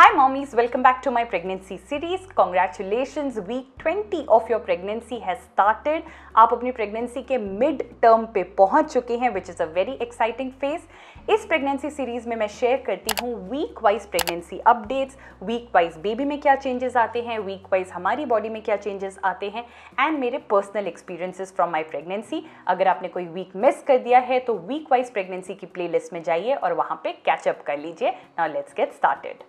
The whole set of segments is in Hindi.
Hi mommies, welcome back to my pregnancy series. Congratulations, week 20 of your pregnancy has started. आप अपनी pregnancy के mid term पे पहुंच चुके हैं, which is a very exciting phase. इस pregnancy series में मैं share करती हूँ week wise pregnancy updates, week wise baby में क्या changes आते हैं, week wise हमारी body में क्या changes आते हैं, and मेरे personal experiences from my pregnancy. अगर आपने कोई week miss कर दिया है तो week wise pregnancy की playlist में जाइए और वहाँ पे catch up कर लीजिए. Now let's get started.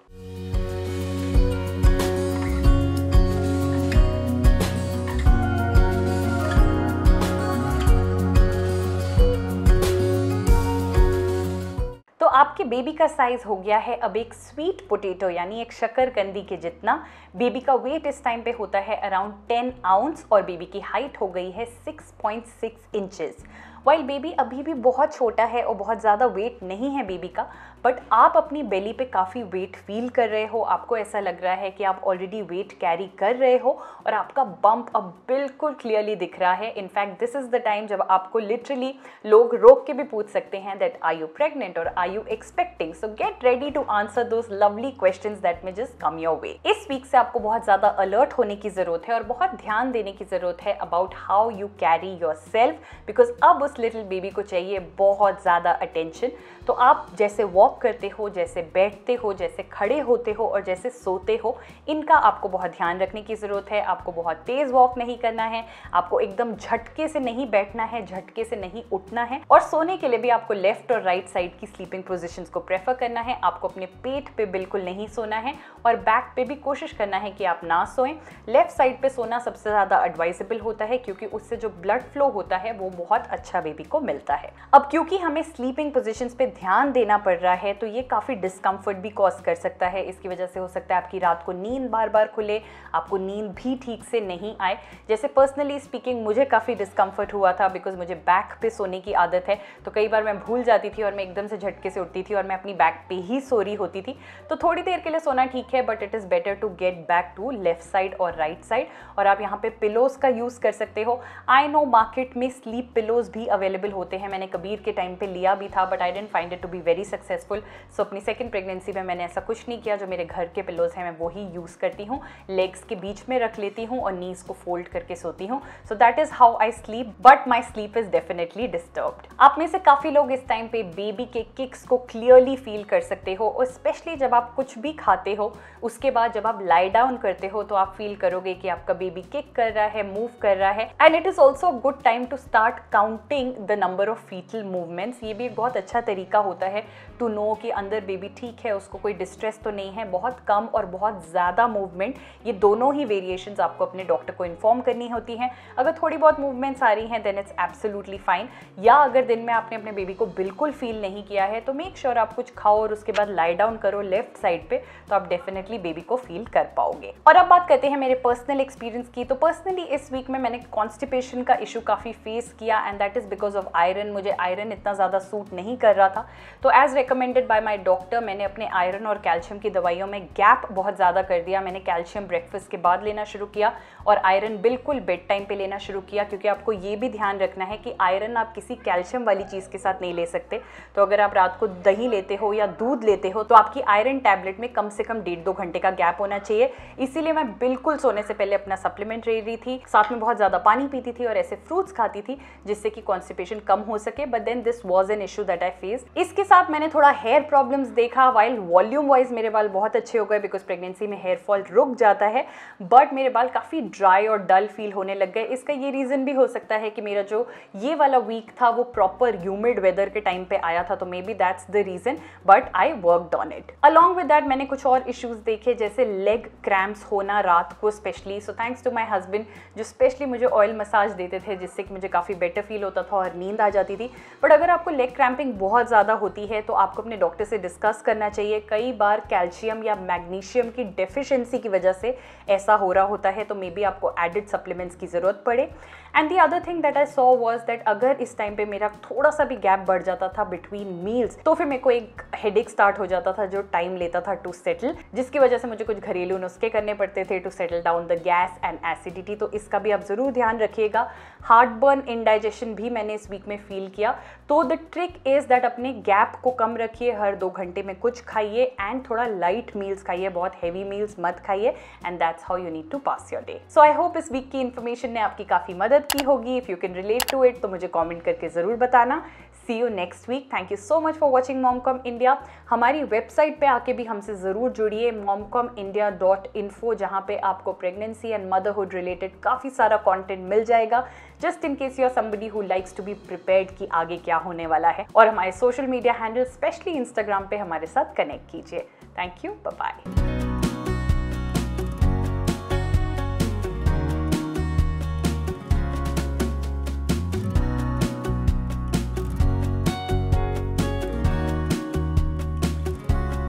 तो आपके बेबी का साइज हो गया है अब एक स्वीट पोटैटो यानी एक शकरकंदी के जितना. बेबी का वेट इस टाइम पे होता है अराउंड 10 आउंस और बेबी की हाइट हो गई है 6.6 इंचेस. वाइल बेबी अभी भी बहुत छोटा है और बहुत ज़्यादा वेट नहीं है बेबी का, बट आप अपनी बेली पे काफ़ी वेट फील कर रहे हो. आपको ऐसा लग रहा है कि आप ऑलरेडी वेट कैरी कर रहे हो और आपका बम्प अब बिल्कुल क्लियरली दिख रहा है. In fact this is the time जब आपको लिटरली लोग रोक के भी पूछ सकते हैं दैट आर यू प्रेग्नेंट और are you expecting. So get ready to answer those lovely questions that may just come your way. इस वीक से आपको बहुत ज़्यादा अलर्ट होने की ज़रूरत है और बहुत ध्यान देने की ज़रूरत है about how you carry your self, because अब उस लिटिल बेबी को चाहिए बहुत ज़्यादा अटेंशन. तो आप जैसे वॉक करते हो, जैसे बैठते हो, जैसे खड़े होते हो और जैसे सोते हो, इनका आपको बहुत ध्यान रखने की ज़रूरत है. आपको बहुत तेज़ वॉक नहीं करना है, आपको एकदम झटके से नहीं बैठना है, झटके से नहीं उठना है. और सोने के लिए भी आपको लेफ्ट और राइट साइड की स्लीपिंग पोजीशंस को प्रेफर करना है. आपको अपने पेट पे बिल्कुल नहीं सोना है और बैक पे भी कोशिश करना है कि आप ना सोएं. लेफ्ट साइड पे सोना सबसे ज़्यादा एडवाइजेबल होता है क्योंकि उससे जो ब्लड फ्लो होता है वो बहुत अच्छा बेबी को मिलता है. अब क्योंकि हमें स्लीपिंग पोजीशंस पे ध्यान देना पड़ रहा है तो ये काफ़ी डिस्कम्फर्ट भी कॉज कर सकता है. इसकी वजह से हो सकता है आपकी रात को नींद बार बार खुले, आपको नींद भी ठीक से नहीं आए. जैसे पर्सनली स्पीकिंग मुझे काफ़ी डिस्कम्फर्ट हुआ था बिकॉज मुझे बैक पे सोने की आदत है. तो कई बार मैं भूल जाती थी और मैं एकदम से झटके से उठती थी और मैं अपनी बैक पे ही सो रही होती थी. तो थोड़ी देर के लिए सोना ठीक है, but it is better to get back to left side और राइट साइड. और आप यहाँ पे पिलोज का यूज़ कर सकते हो. आई नो मार्केट में स्लीप पिलोज भी अवेलेबल होते हैं. मैंने कबीर के टाइम पे लिया भी था, but I didn't find it to be very successful. So अपनी सेकंड प्रेगनेंसी में मैंने ऐसा कुछ नहीं किया. जो मेरे घर के पिलोज हैं मैं वही यूज़ करती हूँ. लेग्स के बीच में रख लेती हूँ और नीज को फोल्ड करके सोती हूँ. So that is how I sleep, but my sleep is definitely disturbed. आप में से काफ़ी लोग इस टाइम पे बेबी के किक्स को क्लियरली फील कर सकते हो और स्पेशली जब आप कुछ भी खाते हो उसके बाद जब आप लाई डाउन करते हो तो आप फील करोगे कि आपका बेबी किक कर रहा है, मूव कर रहा है. And it is also a good time to start counting the number of fetal movements. ये भी एक बहुत अच्छा तरीका होता है टू नो कि अंदर बेबी ठीक है, उसको कोई डिस्ट्रेस तो नहीं है. बहुत कम और बहुत ज़्यादा मूवमेंट, ये दोनों ही वेरिएशंस आपको अपने डॉक्टर को इन्फॉर्म करनी होती हैं. अगर थोड़ी बहुत मूवमेंट्स आ रही हैं देन इट्स एब्सोल्युटली फाइन. या अगर दिन में आपने अपने बेबी को बिल्कुल फील नहीं किया है तो मेक श्योर आप कुछ खाओ और उसके बाद लाई डाउन करो लेफ्ट साइड पे, तो आप डेफिनेटली बेबी को फील कर पाओगे. और अब बात करते हैं मेरे पर्सनल एक्सपीरियंस की. तो पर्सनली इस वीक में मैंने कॉन्स्टिपेशन का इशू काफ़ी फेस किया and that is because of iron. मुझे आयरन इतना ज़्यादा सूट नहीं कर रहा था. तो as recommended by my doctor मैंने अपने आयरन और कैल्शियम की दवाइयों में गैप बहुत ज़्यादा कर दिया. मैंने कैल्शियम ब्रेकफास्ट के बाद लेना शुरू किया और आयरन बिल्कुल बेड टाइम पे लेना शुरू किया, क्योंकि आपको ये भी ध्यान रखना है कि आयरन आप किसी कैल्शियम वाली चीज़ के साथ नहीं ले सकते. तो अगर आप रात को दही लेते हो या दूध लेते हो तो आपकी आयरन टैबलेट में कम से कम 1.5-2 घंटे का गैप होना चाहिए. इसीलिए मैं बिल्कुल सोने से पहले अपना सप्लीमेंट ले रही थी, साथ में बहुत ज़्यादा पानी पीती थी और ऐसे फ्रूट्स खाती थी जिससे कि कॉन्स्टिपेशन कम हो सके. But then this was an issue that I face. इसके साथ मैंने थोड़ा हेयर प्रॉब्लम्स देखा. वाइल वॉल्यूम वाइज मेरे बाल बहुत अच्छे हो गए बिकॉज प्रेगनेंसी में हेयर फॉल रुक जाता है, बट मेरे बाल काफ़ी ड्राई और डल फील होने लग गए. इसका ये रीज़न भी हो सकता है कि मेरा जो ये वाला वीक था वो प्रॉपर ह्यूमिड वेदर के टाइम पे आया था, तो may be that's the reason, but I worked on it. Along with that मैंने कुछ और इश्यूज देखे, जैसे लेग क्रैम्प्स होना रात को specially. So thanks to my husband जो स्पेशली मुझे ऑयल मसाज देते थे जिससे कि मुझे काफ़ी बेटर फील होता था और नींद आ जाती थी. बट अगर आपको लेग क्रैम्पिंग बहुत ज़्यादा होती है तो आपको अपने डॉक्टर से डिस्कस करना चाहिए. कई बार कैल्शियम या मैग्नीशियम की डेफिशिएंसी की वजह से ऐसा हो रहा होता है, तो मे बी आपको एडिड सप्लीमेंट्स की ज़रूरत पड़े. And the other thing that I saw was that अगर इस टाइम पे मेरा थोड़ा सा भी गैप बढ़ जाता था बिटवीन मील्स तो फिर मेरे को एक हेडेक स्टार्ट हो जाता था जो टाइम लेता था टू सेटल, जिसकी वजह से मुझे कुछ घरेलू नुस्खे करने पड़ते थे to settle down the gas and acidity. तो इसका भी आप ज़रूर ध्यान रखिएगा. हार्ट बर्न, इंडाइजेशन भी मैंने इस वीक में फील किया. तो द ट्रिक इज़ दैट अपने गैप को कम रखिए. रखिए, हर 2 घंटे में कुछ खाइए एंड थोड़ा लाइट मील्स खाइए, बहुत हैवी मील्स मत खाइए and that's how you need to pass your day. So I hope इस वीक की इन्फॉर्मेशन ने आपकी काफ़ी मदद की होगी। If you can relate to it तो मुझे कॉमेंट करके ज़रूर बताना। See you next week. Thank you so much for watching Momcom India. हमारी वेबसाइट पे आके भी हमसे ज़रूर जुड़िए momcomindia.info, जहाँ पे आपको प्रेगनेंसी एंड मदरहुड रिलेटेड काफ़ी सारा कंटेंट मिल जाएगा, just in case you are somebody who likes to be prepared कि आगे क्या होने वाला है। और हमारे social media handle specially Instagram पे हमारे साथ कनेक्ट कीजिए। Thank you, bye bye.